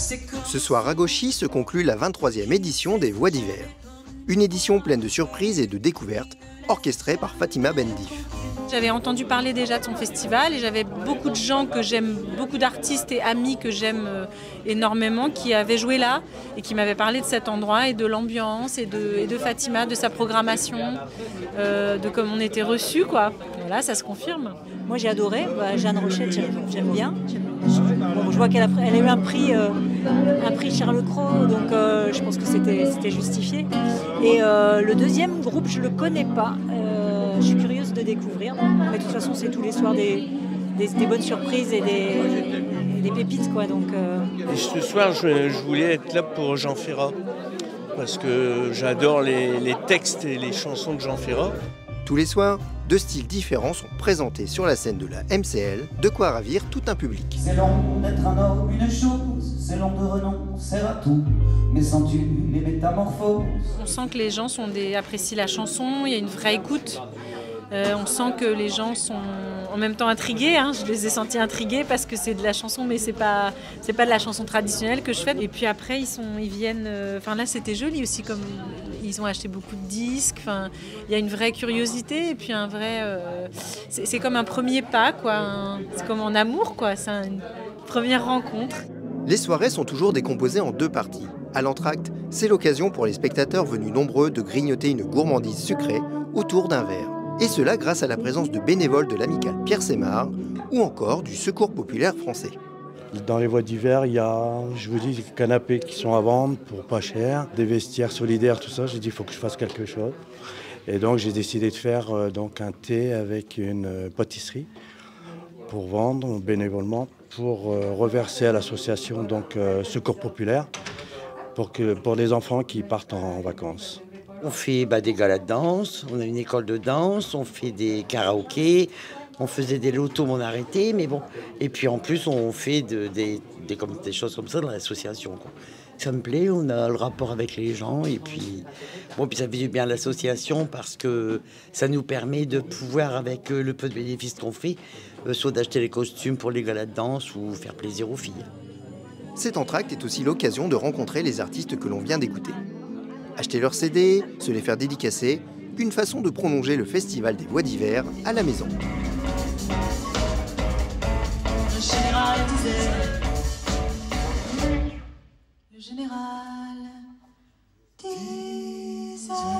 Ce soir à Gauchy se conclut la 23e édition des Voix d'hiver. Une édition pleine de surprises et de découvertes, orchestrée par Fatima Bendif. J'avais entendu parler déjà de son festival et j'avais beaucoup de gens que j'aime, beaucoup d'artistes et amis que j'aime énormément qui avaient joué là et qui m'avaient parlé de cet endroit et de l'ambiance et de Fatima, de sa programmation, de comment on était reçus, quoi. Voilà, ça se confirme. Moi j'ai adoré, Jeanne Rochette j'aime bien. Bon, je vois qu'elle a eu un prix Charles Cros, donc je pense que c'était justifié. Et le deuxième groupe je le connais pas. Je suis curieuse de découvrir, mais de toute façon c'est tous les soirs des bonnes surprises et des pépites, quoi. Donc, Et ce soir je voulais être là pour Jean Ferrat, parce que j'adore les textes et les chansons de Jean Ferrat. Tous les soirs, 2 styles différents sont présentés sur la scène de la MCL, de quoi ravir tout un public. C'est long d'être un homme, une chose, c'est long de renoncer à tout, mais sens-tu les métamorphoses? On sent que les gens apprécient la chanson, il y a une vraie écoute. On sent que les gens sont en même temps intrigués, hein. Je les ai sentis intrigués parce que c'est de la chanson, mais c'est pas de la chanson traditionnelle que je fais. Et puis après, ils viennent. Enfin là, c'était joli aussi, comme ils ont acheté beaucoup de disques. Enfin, il y a une vraie curiosité et puis un vrai. C'est comme un premier pas, quoi. C'est comme en amour, quoi. C'est une première rencontre. Les soirées sont toujours décomposées en 2 parties. À l'entracte, c'est l'occasion pour les spectateurs venus nombreux de grignoter une gourmandise sucrée autour d'un verre. Et cela grâce à la présence de bénévoles de l'amicale Pierre Sémard ou encore du Secours populaire français. Dans les Voix d'hiver, il y a, je vous dis, des canapés qui sont à vendre pour pas cher, des vestiaires solidaires, tout ça. J'ai dit, il faut que je fasse quelque chose. Et donc, j'ai décidé de faire un thé avec une pâtisserie pour vendre bénévolement, pour reverser à l'association Secours populaire pour les enfants qui partent en vacances. On fait des galas de danse, on a une école de danse, on fait des karaokés, on faisait des lotos, mais on a arrêté, mais bon. Et puis en plus, on fait des choses comme ça dans l'association, quoi. Ça me plaît, on a le rapport avec les gens, et puis ça fait du bien à l'association parce que ça nous permet de pouvoir, avec le peu de bénéfices qu'on fait, soit d'acheter les costumes pour les galas de danse ou faire plaisir aux filles. Cet entracte est aussi l'occasion de rencontrer les artistes que l'on vient d'écouter. Acheter leurs CD, se les faire dédicacer, une façon de prolonger le festival des Voix d'hiver à la maison. Le général disait, le général disait.